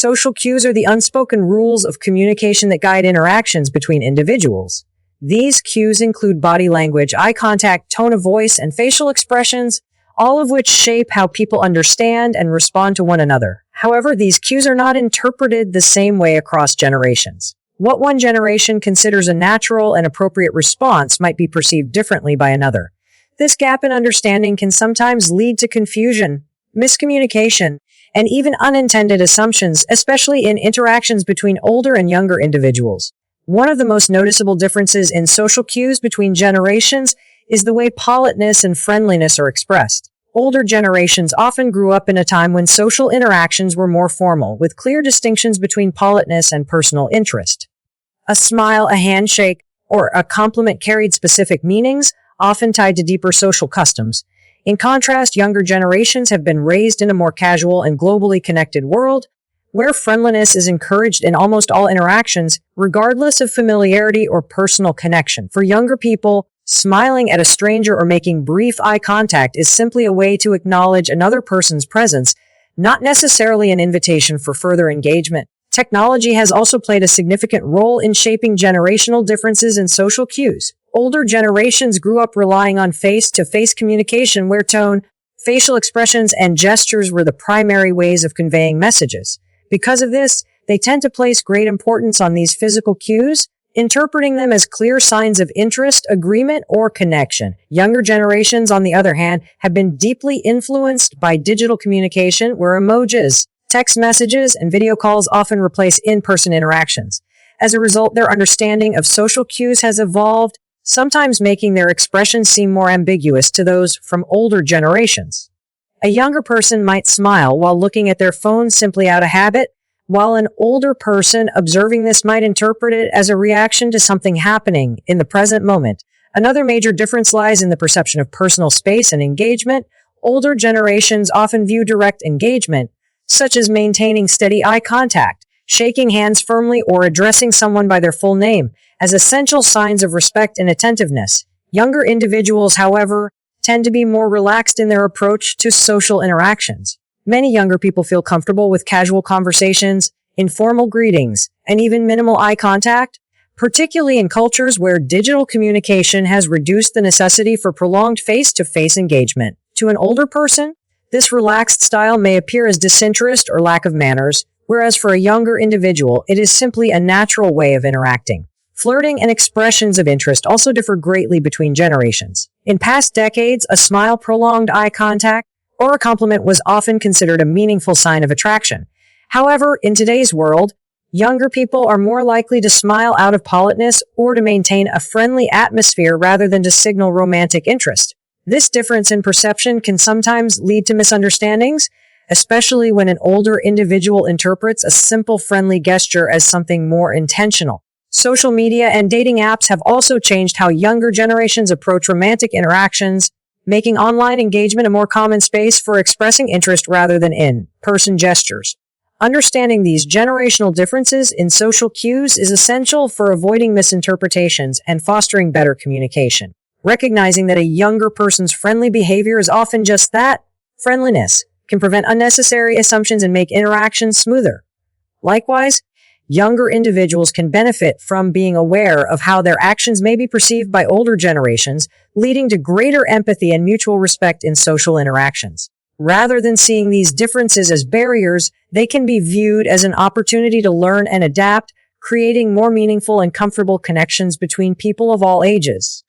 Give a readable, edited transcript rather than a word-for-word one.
Social cues are the unspoken rules of communication that guide interactions between individuals. These cues include body language, eye contact, tone of voice, and facial expressions, all of which shape how people understand and respond to one another. However, these cues are not interpreted the same way across generations. What one generation considers a natural and appropriate response might be perceived differently by another. This gap in understanding can sometimes lead to confusion, miscommunication, and even unintended assumptions, especially in interactions between older and younger individuals. One of the most noticeable differences in social cues between generations is the way politeness and friendliness are expressed. Older generations often grew up in a time when social interactions were more formal, with clear distinctions between politeness and personal interest. A smile, a handshake, or a compliment carried specific meanings, often tied to deeper social customs. In contrast, younger generations have been raised in a more casual and globally connected world, where friendliness is encouraged in almost all interactions, regardless of familiarity or personal connection. For younger people, smiling at a stranger or making brief eye contact is simply a way to acknowledge another person's presence, not necessarily an invitation for further engagement. Technology has also played a significant role in shaping generational differences in social cues. Older generations grew up relying on face-to-face communication where tone, facial expressions, and gestures were the primary ways of conveying messages. Because of this, they tend to place great importance on these physical cues, interpreting them as clear signs of interest, agreement, or connection. Younger generations, on the other hand, have been deeply influenced by digital communication, where emojis, text messages, and video calls often replace in-person interactions. As a result, their understanding of social cues has evolved, sometimes making their expressions seem more ambiguous to those from older generations. A younger person might smile while looking at their phone simply out of habit, while an older person observing this might interpret it as a reaction to something happening in the present moment. Another major difference lies in the perception of personal space and engagement. Older generations often view direct engagement, such as maintaining steady eye contact, shaking hands firmly, or addressing someone by their full name, as essential signs of respect and attentiveness. Younger individuals, however, tend to be more relaxed in their approach to social interactions. Many younger people feel comfortable with casual conversations, informal greetings, and even minimal eye contact, particularly in cultures where digital communication has reduced the necessity for prolonged face-to-face engagement. To an older person, this relaxed style may appear as disinterest or lack of manners, whereas for a younger individual, it is simply a natural way of interacting. Flirting and expressions of interest also differ greatly between generations. In past decades, a smile, prolonged eye contact, or a compliment was often considered a meaningful sign of attraction. However, in today's world, younger people are more likely to smile out of politeness or to maintain a friendly atmosphere rather than to signal romantic interest. This difference in perception can sometimes lead to misunderstandings, especially when an older individual interprets a simple friendly gesture as something more intentional. Social media and dating apps have also changed how younger generations approach romantic interactions, making online engagement a more common space for expressing interest rather than in-person gestures. Understanding these generational differences in social cues is essential for avoiding misinterpretations and fostering better communication. Recognizing that a younger person's friendly behavior is often just that, friendliness, can prevent unnecessary assumptions and make interactions smoother. Likewise, younger individuals can benefit from being aware of how their actions may be perceived by older generations, leading to greater empathy and mutual respect in social interactions. Rather than seeing these differences as barriers, they can be viewed as an opportunity to learn and adapt, creating more meaningful and comfortable connections between people of all ages.